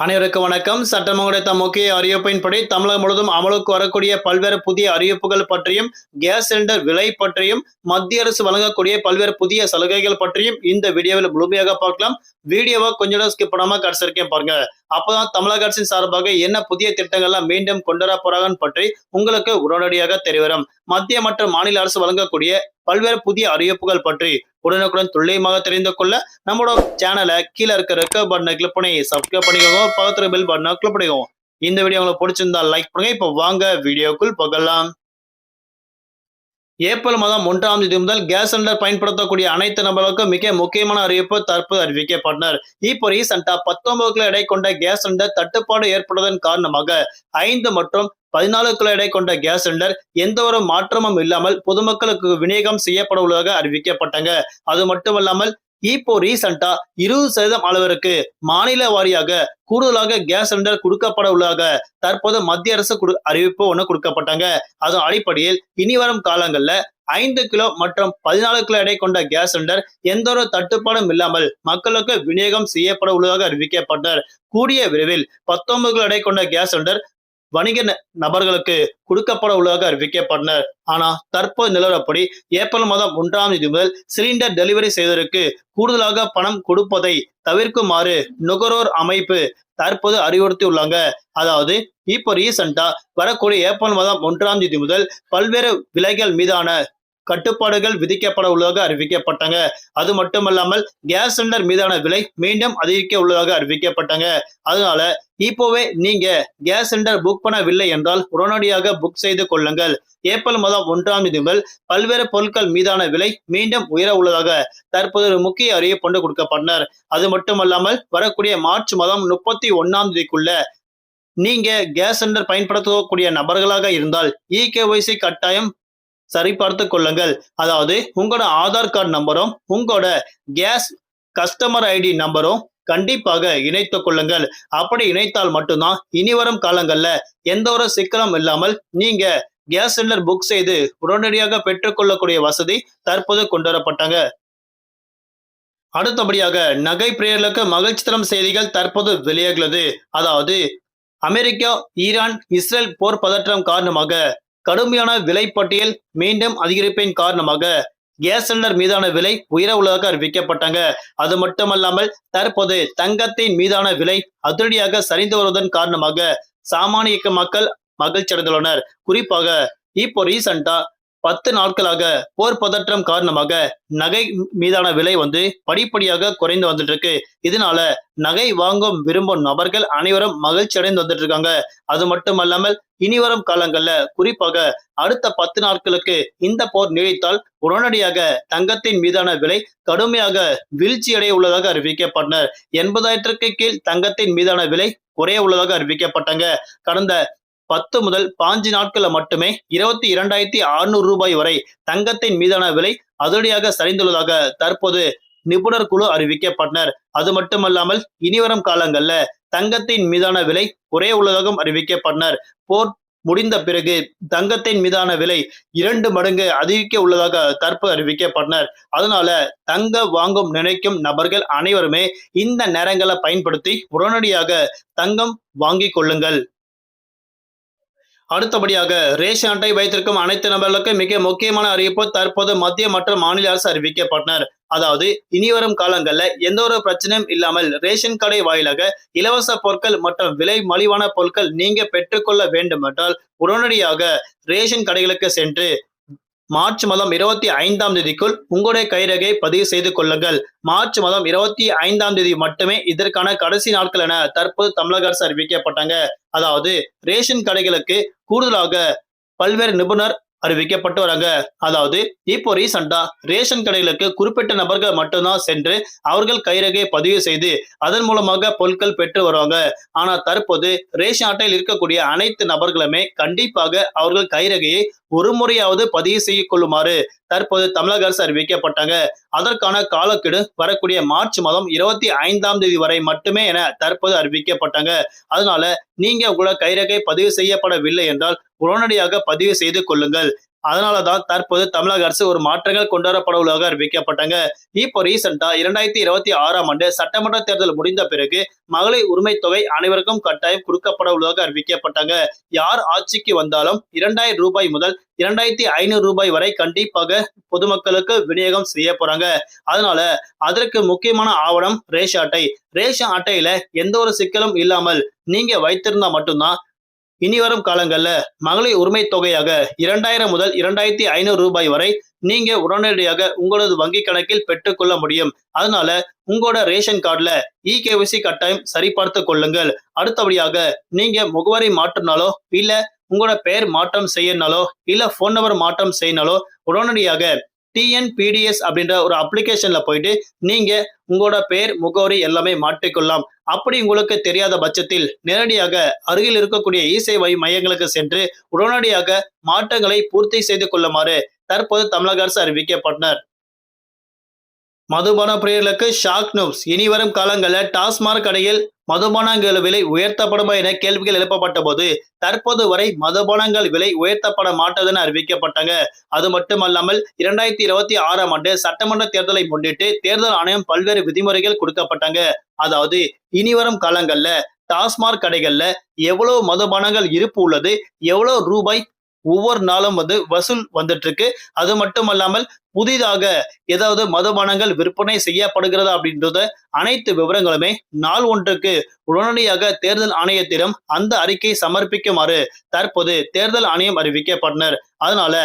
அனைவருக்கும் வணக்கம். சட்டமன்ற கிடைத்த முக்கிய அறிவிப்பின்படி தமிழகம் முழுவதும் அமலுக்கு வரக்கூடிய பல்வேறு புதிய அறிவிப்புகள் பற்றியும், கேஸ் சிலிண்டர் விலை பற்றியும், மத்திய அரசு வழங்கக்கூடிய பல்வேறு புதிய சலுகைகள் பற்றியும் இந்த வீடியோவில் முழுமையாக பார்க்கலாம். வீடியோவை கொஞ்சம் ஸ்கிப் பண்ணாம கடைசி வரைக்கும் பாருங்க. அப்பதான் தமிழக அரசின் சார்பாக என்ன புதிய திட்டங்கள்லாம் மீண்டும் கொண்டு வர போறாங்கன்னு பற்றி உங்களுக்கு உடனடியாக தெரியவரும். மத்திய மற்றும் மாநில அரசு வழங்கக்கூடிய பல்வேறு புதிய அறிவிப்புகள் பற்றி உடனுக்குடன் துல்லியமாக தெரிந்து கொள்ள நம்மளோட சேனலை கீழே இருக்க ரெக்க பட்டனை கிளிக் பண்ணி சப்ஸ்கிரைப் பண்ணிக்கோங்க. பக்கத்துல பெல் பட்டனை கிளிக் பண்ணிக்கோங்க. இந்த வீடியோ உங்களுக்கு பிடிச்சிருந்தா லைக் பண்ணுங்க. இப்போ வாங்க வீடியோக்குள் போகலாம். ஏப்ரல் மாதம் 1ஆம் தேதி முதல் கேஸ் சிலிண்டர் பயன்படுத்தக்கூடிய அனைத்து நபர்களுக்கும் மிக முக்கியமான அறிவிப்பு தற்போது அறிவிக்கப்பட்டனர். இப்போ ரீசெண்டா 19 கிலோ எடை கொண்ட கேஸ் சிலிண்டர் தட்டுப்பாடு ஏற்படுவதன் காரணமாக 5 மற்றும் 14 கிலோ எடை கொண்ட கேஸ் சிலிண்டர் எந்த ஒரு மாற்றமும் இல்லாமல் பொதுமக்களுக்கு விநியோகம் செய்யப்பட உள்ளதாக அறிவிக்கப்பட்டாங்க. அது மட்டுமல்லாமல் இப்போ ரீசெண்டா 20% அளவிற்கு மாநில வாரியாக கூடுதலாக கேஸ் சிலிண்டர் கொடுக்கப்பட உள்ளதாக தற்போது மத்திய அரசு அறிவிப்பு ஒன்று கொடுக்கப்பட்டாங்க. அதன் அடிப்படையில் இனி வரும் காலங்கள்ல 5 கிலோ மற்றும் 14 கிலோ எடை கொண்ட கேஸ் சிலிண்டர் எந்த ஒரு தட்டுப்பாடும் இல்லாமல் மக்களுக்கு விநியோகம் செய்யப்பட உள்ளதாக அறிவிக்கப்பட்டார். கூடிய விரைவில் 19 கிலோ எடை கொண்ட கேஸ் சிலிண்டர் வணிக நபர்களுக்கு கொடுக்கப்பட உள்ளதாக அறிவிக்கப்பட்டனர். ஆனா தற்போது நிலவரப்படி ஏப்ரல் மாதம் 1ஆம் தேதி முதல் சிலிண்டர் டெலிவரி செய்வதற்கு கூடுதலாக பணம் கொடுப்பதை தவிர்க்குமாறு நுகர்வோர் அமைப்பு தற்போது அறிவுறுத்தியுள்ளாங்க. அதாவது இப்போ ரீசெண்டா வரக்கூடிய ஏப்ரல் மாதம் 1ஆம் தேதி முதல் பல்வேறு விலைகள் மீதான கட்டுப்பாடுகள் விதிக்கப்பட உள்ளதாக அறிவிக்கப்பட்டாங்க. அது மட்டுமல்லாமல் கேஸ் சிலிண்டர் மீதான விலை மீண்டும் அதிகரிக்க உள்ளதாக அறிவிக்கப்பட்டாங்க. அதனால இப்போவே நீங்க கேஸ் சிலிண்டர் புக் பண்ணவில்லை என்றால் உடனடியாக புக் செய்து கொள்ளுங்கள். ஏப்ரல் மாதம் 1ஆம் தேதி முதல் பல்வேறு பொருட்கள் மீதான விலை மீண்டும் உயர உள்ளதாக தற்போது ஒரு முக்கிய அறிவிப்பு கொடுக்கப்பட்டனர். அது மட்டுமல்லாமல் வரக்கூடிய மார்ச் மாதம் 31ஆம் தேதிக்குள்ள நீங்க கேஸ் சிலிண்டர் பயன்படுத்தக்கூடிய நபர்களாக இருந்தால் இகேஒய்சி கட்டாயம் சரிபார்த்து கொள்ளுங்கள். அதாவது உங்களோட ஆதார் கார்டு நம்பரும் உங்களோட கேஸ் கஸ்டமர் ஐடி நம்பரும் கண்டிப்பாக இணைத்துக் கொள்ளுங்கள். அப்படி இணைத்தால் மட்டும்தான் இனி வரும் காலங்கள்ல எந்த ஒரு சிக்கலும் இல்லாமல் நீங்க கேஸ் சிலிண்டர் புக் செய்து உடனடியாக பெற்றுக்கொள்ளக்கூடிய வசதி தற்போது கொண்டு வரப்பட்டாங்க. அடுத்தபடியாக நகை பிரியர்களுக்கு மகிழ்ச்சி தரும் செய்திகள் தற்போது வெளியாகிறது. அதாவது அமெரிக்கா, ஈரான், இஸ்ரேல் போர் பதற்றம் காரணமாக கடுமையான விலை பட்டியல் மீண்டும் அதிகரிப்பின் காரணமாக கேஸ் சிலிண்டர் மீதான விலை உயர உள்ளதாக அறிவிக்கப்பட்டாங்க. அது மட்டுமல்லாமல் தற்போது தங்கத்தின் மீதான விலை அதிரடியாக சரிந்து வருவதன் காரணமாக சாமானிய மக்கள் மகிழ்ச்சி அடைந்துள்ளனர். குறிப்பாக இப்போ ரீசெண்டா 10 நாட்களாக போர் பதற்றம் காரணமாக நகை மீதான விலை படிப்படியாக குறைந்து வந்துட்டு இருக்கு. இதனால நகை வாங்கும் விரும்பும் நபர்கள் அனைவரும் மகிழ்ச்சி அடைந்து வந்துட்டு இருக்காங்க. அது மட்டுமல்லாமல் இனி வரும் காலங்கள்ல குறிப்பாக அடுத்த 10 நாட்களுக்கு இந்த போர் நீடித்தால் உடனடியாக தங்கத்தின் மீதான விலை கடுமையாக வீழ்ச்சி அடைய உள்ளதாக அறிவிக்கப்பட்டனர். 80,000க்கு கீழ் தங்கத்தின் மீதான விலை குறைய உள்ளதாக அறிவிக்கப்பட்டாங்க. கடந்த 10 முதல் 5 நாட்கள்ல மட்டுமே 22,600 ரூபாய் வரை தங்கத்தின் மீதான விலை அதிரடியாக சரிந்துள்ளதாக தற்போது நிபுணர் குழு அறிவிக்கப்பட்டனர். அது மட்டுமல்லாமல் இனிவரும் காலங்கள்ல தங்கத்தின் மீதான விலை குறைய உள்ளதாகவும் அறிவிக்கப்பட்டனர். போர் முடிந்த பிறகு தங்கத்தின் மீதான விலை 2 மடங்கு அதிகரிக்க உள்ளதாக தற்போது அறிவிக்கப்பட்டனர். அதனால தங்க வாங்கும் நினைக்கும் நபர்கள் அனைவருமே இந்த நேரங்களை பயன்படுத்தி உடனடியாக தங்கம் வாங்கிக் கொள்ளுங்கள். அடுத்தபடியாக ரேஷன் அட்டை வைத்திருக்கும் அனைத்து நபர்களுக்கு மிக முக்கியமான அறிவிப்பு தற்போது மத்திய மற்றும் மாநில அரசு அறிவிக்கப்பட்டனர். அதாவது இனி வரும் காலங்கள்ல எந்த ஒரு பிரச்சனையும் இல்லாமல் ரேஷன் கடை வாயிலாக இலவச பொருட்கள் மற்றும் விலை மலிவான பொருட்கள் நீங்க பெற்றுக்கொள்ள வேண்டும் என்றால் உடனடியாக ரேஷன் கடைகளுக்கு சென்று மார்ச் மாதம் 25ஆம் தேதிக்குள் உங்களுடைய கைரேகை பதிவு செய்து கொள்ளுங்கள். மார்ச் மாதம் 25ஆம் தேதி மட்டுமே இதற்கான கடைசி நாட்கள் என தற்போது தமிழக அரசு அறிவிக்கப்பட்டாங்க. அதாவது ரேஷன் கடைகளுக்கு கூடுதலாக பல்வேறு நிபுணர் அறிவிக்கப்பட்டு வராங்க. அதாவது இப்போ ரீசெண்டா ரேஷன் கடைகளுக்கு குறிப்பிட்ட நபர்கள் மட்டும்தான் சென்று அவர்கள் கைரேகையை பதிவு செய்து அதன் மூலமாக பொருட்கள் பெற்று வருவாங்க. ஆனா தற்போது ரேஷன் அட்டையில் இருக்கக்கூடிய அனைத்து நபர்களுமே கண்டிப்பாக அவர்கள் கைரேகையை ஒரு முறையாவது பதிவு செய்ய கொள்ளுமாறு தற்போது தமிழக அரசு அறிவிக்கப்பட்டாங்க. அதற்கான காலக்கெடு வரக்கூடிய மார்ச் மாதம் 25ஆம் தேதி வரை மட்டுமே என தற்போது அறிவிக்கப்பட்டாங்க. அதனால நீங்க உங்களோட கைரேகை பதிவு செய்யப்படவில்லை என்றால் உடனடியாக பதிவு செய்து கொள்ளுங்கள். அதனாலதான் தற்போது தமிழக அரசு ஒரு மாற்றங்கள் கொண்டு வரப்பட உள்ளதாக அறிவிக்கப்பட்டாங்க. இப்போ ரீசெண்டா 2026ஆம் ஆண்டு சட்டமன்ற தேர்தல் முடிந்த பிறகு மகளிர் உரிமை தொகை அனைவருக்கும் கட்டாயம் கொடுக்கப்பட உள்ளதாக அறிவிக்கப்பட்டாங்க. யார் ஆட்சிக்கு வந்தாலும் 2000 ரூபாய் முதல் 2500 ரூபாய் வரை கண்டிப்பாக பொதுமக்களுக்கு விநியோகம் செய்ய போறாங்க. அதனால அதற்கு முக்கியமான ஆவணம் ரேஷன் அட்டை. ரேஷன் அட்டையில எந்த ஒரு சிக்கலும் இல்லாமல் நீங்க வைத்திருந்தா மட்டும்தான் இனி வரும் காலங்கள்ல மகளிர் உரிமை தொகையாக 2000 முதல் 2500 ரூபாய் வரை நீங்க உடனடியாக உங்களது வங்கி கணக்கில் பெற்றுக்கொள்ள முடியும். அதனால உங்களோட ரேஷன் கார்டுல இகேஒய்சி கட்டாயம் சரிபார்த்து கொள்ளுங்கள். அடுத்தபடியாக நீங்க முகவரி மாற்றினாலோ இல்ல உங்களோட பெயர் மாற்றம் செய்யனாலோ இல்ல போன் நம்பர் மாற்றம் செய்யனாலோ உடனடியாக டிஎன்பிடிஎஸ் அப்படின்ற ஒரு அப்ளிகேஷன்ல போயிட்டு நீங்க உங்களோட பெயர் முகவரி எல்லாமே மாற்றிக்கொள்ளலாம். அப்படி உங்களுக்கு தெரியாத பட்சத்தில் நேரடியாக அருகில் இருக்கக்கூடிய இசேவை மையங்களுக்கு சென்று உடனடியாக மாற்றங்களை பூர்த்தி செய்து கொள்ளுமாறு தற்போது தமிழக அரசு அறிவிக்கப்பட்டனர். மதுபான பிரியர்களுக்கு ஷாக் நியூஸ். இனி வரும் காலங்களில் டாஸ்மாக் கடையில் மதுபானங்கள் விலை உயர்த்தப்படுமா என கேள்விகள் எழுப்பப்பட்ட போது தற்போது வரை மதுபானங்கள் விலை உயர்த்தப்பட மாட்டதுன்னு அறிவிக்கப்பட்டாங்க. அது மட்டுமல்லாமல் 2026ஆம் ஆண்டு சட்டமன்ற தேர்தலை முன்னிட்டு தேர்தல் ஆணையம் பல்வேறு விதிமுறைகள் கொடுக்கப்பட்டாங்க. அதாவது இனி வரும் காலங்கள்ல டாஸ்மாக் கடைகள்ல எவ்வளவு மதுபானங்கள் இருப்பு உள்ளது, எவ்வளவு ரூபாய் ஒவ்வொரு நாளும் வசூல் வந்துட்டு இருக்கு. அது மட்டுமல்லாமல் புதிதாக ஏதாவது மதுபானங்கள் விற்பனை செய்யப்படுகிறதா அப்படின்றத அனைத்து விவரங்களுமே நாள் ஒன்றுக்கு உடனடியாக தேர்தல் ஆணையத்திடம் அந்த அறிக்கை சமர்ப்பிக்குமாறு தற்போது தேர்தல் ஆணையம் அறிவிக்கப்பட்டனர். அதனால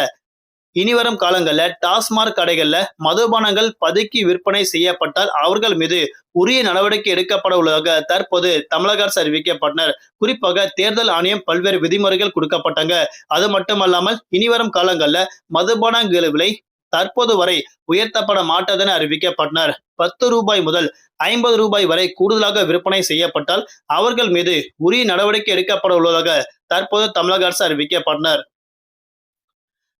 இனிவரும் காலங்கள்ல டாஸ்மாக் கடைகள்ல மதுபானங்கள் பதுக்கி விற்பனை செய்யப்பட்டால் அவர்கள் மீது உரிய நடவடிக்கை எடுக்கப்பட உள்ளதாக தற்போது தமிழக அரசு அறிவிக்கப்பட்டனர். குறிப்பாக தேர்தல் ஆணையம் பல்வேறு விதிமுறைகள் கொடுக்கப்பட்டாங்க. அது மட்டுமல்லாமல் இனிவரும் காலங்கள்ல மதுபானங்கள் விலை தற்போது வரை உயர்த்தப்பட மாட்டதென அறிவிக்கப்பட்டனர். 10 ரூபாய் முதல் 50 ரூபாய் வரை கூடுதலாக விற்பனை செய்யப்பட்டால் அவர்கள் மீது உரிய நடவடிக்கை எடுக்கப்பட உள்ளதாக தற்போது தமிழக அரசு அறிவிக்கப்பட்டனர்.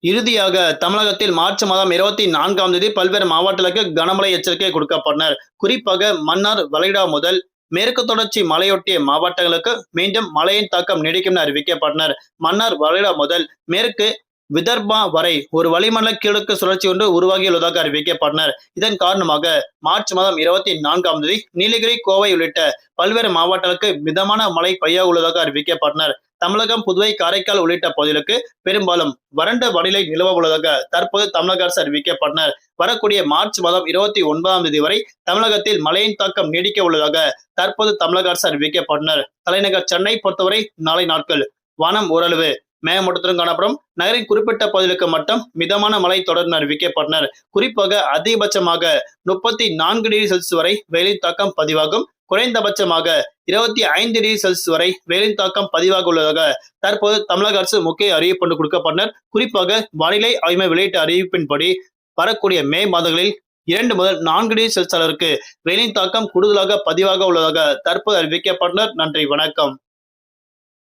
இறுதியாக தமிழகத்தில் மார்ச் மாதம் 24ஆம் தேதி பல்வேறு மாவட்டங்களுக்கு கனமழை எச்சரிக்கை கொடுக்கப்பட்டனர். குறிப்பாக மன்னார் வளைகுடா முதல் மேற்கு தொடர்ச்சி மலையொட்டிய மாவட்டங்களுக்கு மீண்டும் மழையின் தாக்கம் நீடிக்கும் என அறிவிக்கப்பட்டனர். மன்னார் வளைகுடா முதல் மேற்கு விதர்பா வரை ஒரு வளிமண்டல கிழக்கு சுழற்சி ஒன்று உருவாகியுள்ளதாக அறிவிக்கப்பட்டனர். இதன் காரணமாக மார்ச் மாதம் 24ஆம் தேதி நீலகிரி, கோவை உள்ளிட்ட பல்வேறு மாவட்டங்களுக்கு மிதமான மழை பெய்ய உள்ளதாக அறிவிக்கப்பட்டனர். தமிழகம், புதுவை, காரைக்கால் உள்ளிட்ட பகுதிகளுக்கு பெரும்பாலும் வறண்ட வானிலை நிலவ உள்ளதாக தற்போது தமிழக அரசு அறிவிக்கப்பட்டனர். வரக்கூடிய மார்ச் மாதம் 29ஆம் தேதி வரை தமிழகத்தில் மழையின் தாக்கம் நீடிக்க உள்ளதாக தற்போது தமிழக அரசு அறிவிக்கப்பட்டனர். தலைநகர் சென்னை பொறுத்தவரை நாளை நாட்கள் வானம் ஓரளவு மேகமூட்டத்துடன் காணப்படும். நகரின் குறிப்பிட்ட பகுதிகளுக்கு மட்டும் மிதமான மழை தொடர்ந்து அறிவிக்கப்பட்டனர். குறிப்பாக அதிகபட்சமாக 34 டிகிரி செல்சியஸ் வரை வெயிலின் தாக்கம் பதிவாகும். குறைந்தபட்சமாக 25 டிகிரி செல்சியஸ் வரை வெயிலின் தாக்கம் பதிவாக உள்ளதாக தற்போது தமிழக அரசு முக்கிய அறிவிப்பு கொடுக்கப்பட்டனர். குறிப்பாக வானிலை ஆய்வு வெளியிட்ட அறிவிப்பின்படி வரக்கூடிய மே மாதங்களில் 2 முதல் 4 டிகிரி செல்சியஸ் அளவிற்கு வெயிலின் தாக்கம் கூடுதலாக பதிவாக உள்ளதாக தற்போது அறிவிக்கப்பட்டனர். நன்றி, வணக்கம்.